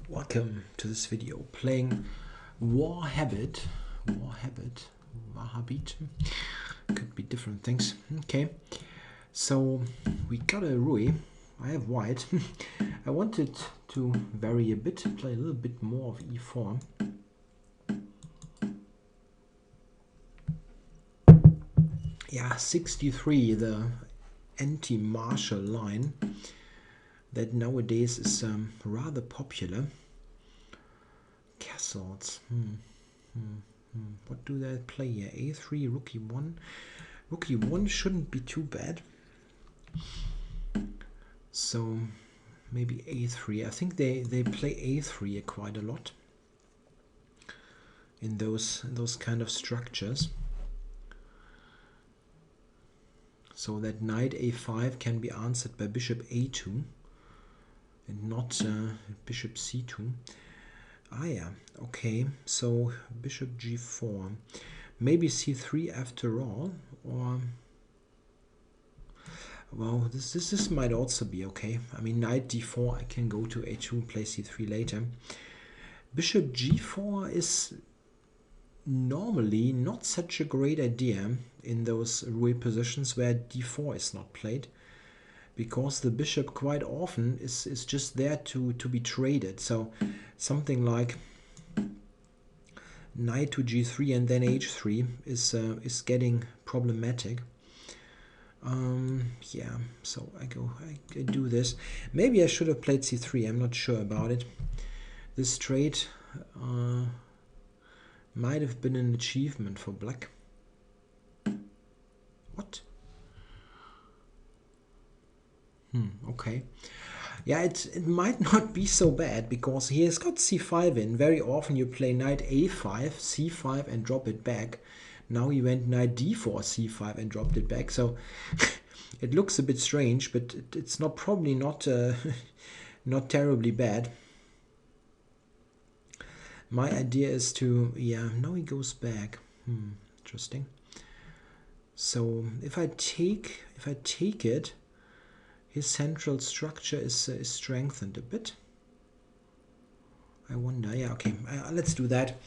Welcome to this video playing Warhabid. Could be different things. Okay, so we got a Ruy. I have white. I wanted to vary a bit, play a little bit more of e4. Yeah, 63, the anti-martial line that nowadays is rather popular. Castles. What do they play here? A3, rook e1. Rook e1 shouldn't be too bad. So maybe a3. I think they play a3 quite a lot in those kind of structures. So that knight a5 can be answered by bishop a2 and not bishop c2. Ah yeah, okay, so bishop g4, maybe c3 after all, or well, this might also be okay. I mean, knight d4, I can go to a2 and play c3 later. Bishop g4 is normally not such a great idea in those Ruy positions where d4 is not played, because the bishop quite often is just there to be traded. So something like knight to g3 and then h3 is getting problematic. Yeah, so I do this. Maybe I should have played c3. I'm not sure about it. This trade might have been an achievement for black. What? Okay. Yeah, it might not be so bad, because he has got c5 in. Very often you play knight a5, c5 and drop it back. Now he went knight d4, c5 and dropped it back. So it looks a bit strange, but it's probably not not terribly bad. My idea is to, yeah, now he goes back. Interesting. So if I take it, his central structure is strengthened a bit. I wonder, yeah, okay, let's do that.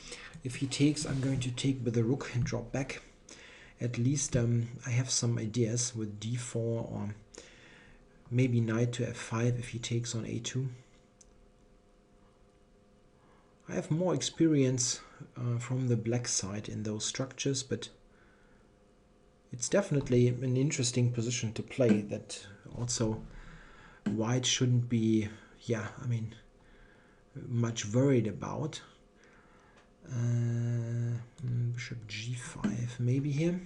If he takes, I'm going to take with the rook and drop back. At least I have some ideas with d4, or maybe knight to f5 if he takes on a2. I have more experience from the black side in those structures, but it's definitely an interesting position to play that also white shouldn't be, yeah, I mean, much worried about. Bishop g5 maybe here.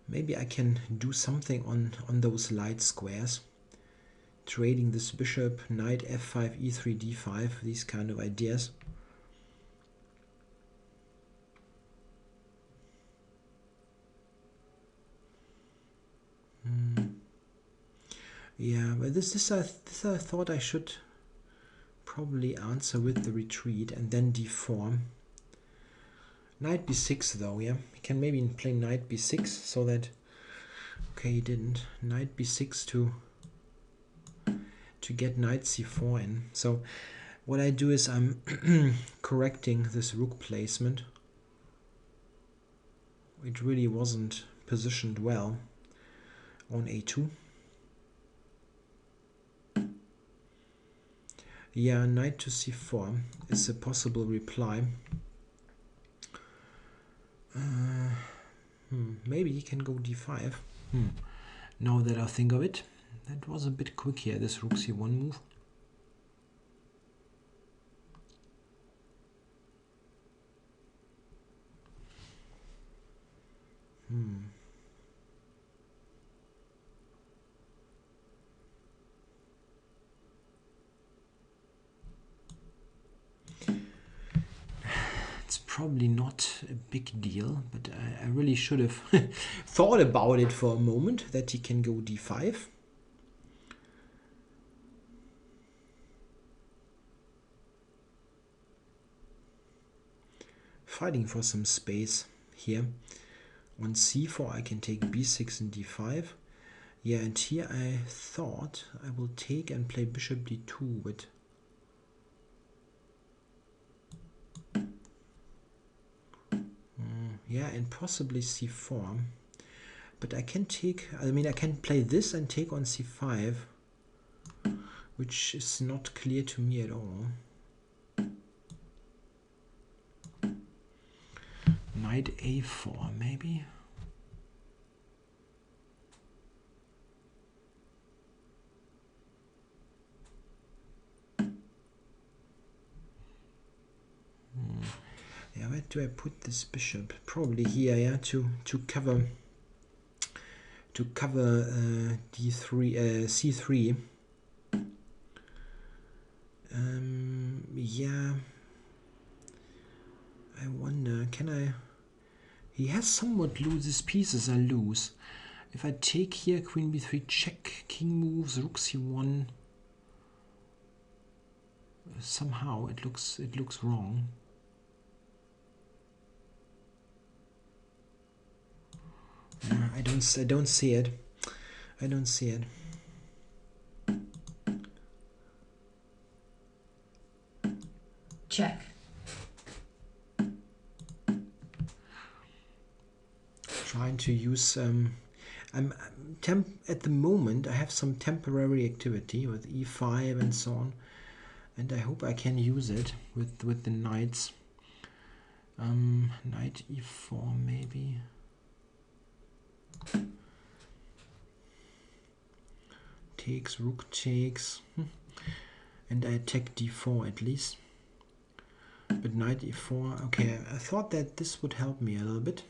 Maybe I can do something on those light squares, trading this bishop, knight f5, e3, d5, these kind of ideas. Yeah, but this I thought I should probably answer with the retreat and then d4. Knight b6 though, yeah. He can maybe play knight b6 so that, okay, he didn't. Knight b6 to get knight c4 in. So what I do is I'm correcting this rook placement. It really wasn't positioned well on a2. Yeah, knight to c4 is a possible reply. Maybe he can go d5. Now that I think of it, that was a bit quick here, this rook c1 move. It's probably not a big deal, but I really should have thought about it for a moment, that he can go d5. Fighting for some space here. On c4 I can take b6 and d5. Yeah, and here I thought I will take and play bishop d2, but Yeah, and possibly c4. But I can take, I mean, I can play this and take on c5, which is not clear to me at all. Knight a4, maybe. Yeah, where do I put this bishop? Probably here, yeah, to cover d3, c3. Yeah, I wonder, can I? He has somewhat loses pieces I lose. If I take here, queen b3 check, king moves, rook c1. Somehow it looks wrong. I don't see it. I don't see it. Check. Trying to use I'm at the moment I have some temporary activity with e5 and so on, and I hope I can use it with the knights. Knight e4 maybe. Takes, rook takes, and I attack d4 at least. But knight e4, okay, I thought that this would help me a little bit.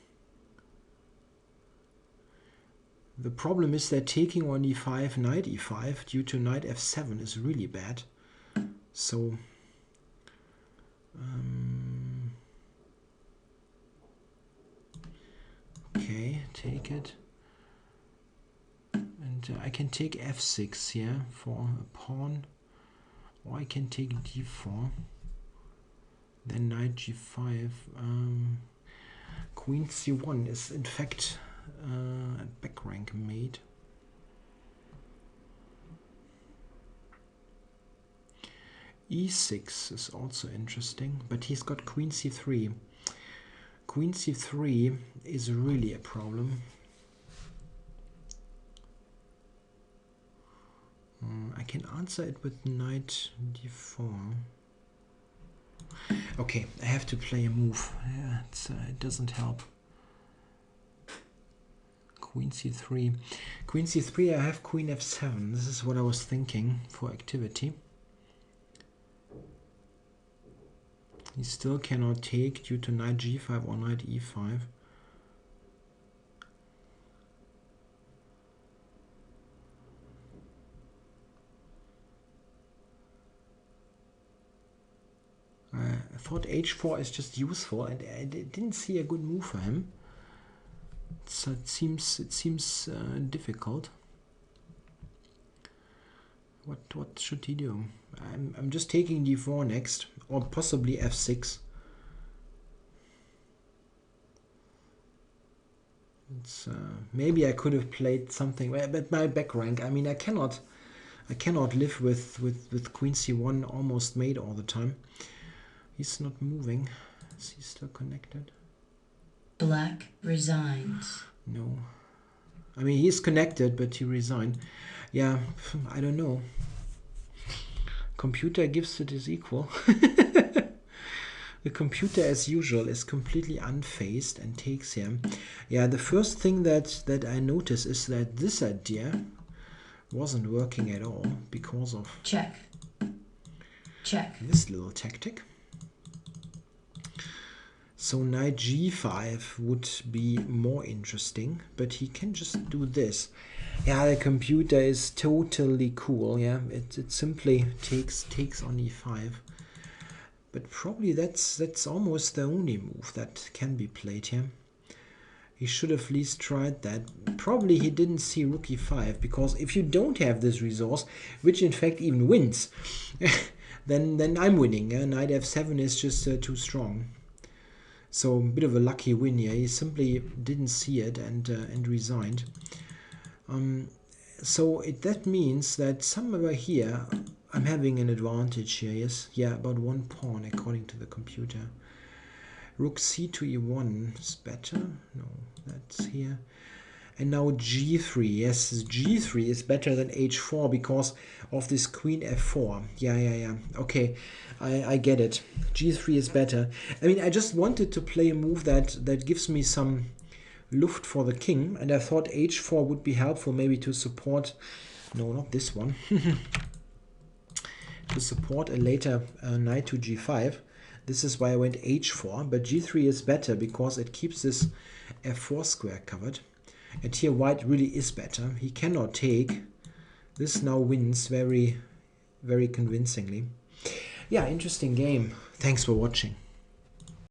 The problem is that taking on e5, knight e5 due to knight f7 is really bad. So okay, take it. And I can take f6 here for a pawn, or I can take d4. Then knight g5. Queen c1 is in fact a back rank mate. e6 is also interesting, but he's got queen c3. Queen c3 is really a problem. I can answer it with knight d4. Okay, I have to play a move. Yeah, it doesn't help. Queen c3. Queen c3, I have queen f7. This is what I was thinking for activity. He still cannot take due to knight g5 or knight e5. I thought h4 is just useful, and I didn't see a good move for him. So it seems difficult. What should he do? I'm just taking d4 next, or possibly f6. It's maybe I could have played something, but my back rank. I mean, I cannot live with queen c1 almost mate all the time. He's not moving. Is he still connected? Black resigns. No. I mean, he's connected, but he resigned. Yeah, I don't know. Computer gives it his equal. The computer, as usual, is completely unfazed and takes him. Yeah, the first thing that I notice is that this idea wasn't working at all because of check. This little tactic. So knight g5 would be more interesting, but he can just do this. Yeah, the computer is totally cool. Yeah, it simply takes on e5. But probably that's almost the only move that can be played here. He should have at least tried that. Probably he didn't see rook e5, because if you don't have this resource, which in fact even wins, then I'm winning. Knight f7 is just too strong. So a bit of a lucky win here. He simply didn't see it and resigned. So that means that somewhere here I'm having an advantage here. Yes, yeah, about one pawn according to the computer. Rook c to e1 is better. No, that's here. And now g3. Yes, g3 is better than h4 because of this queen f4. Yeah. Okay, I get it. g3 is better. I mean, I just wanted to play a move that gives me some luft for the king, and I thought h4 would be helpful maybe to support, no, not this one, to support a later knight to g5. This is why I went h4, but g3 is better because it keeps this f4 square covered. And here white really is better. He cannot take. This now wins very, very convincingly. Yeah, interesting game. Thanks for watching.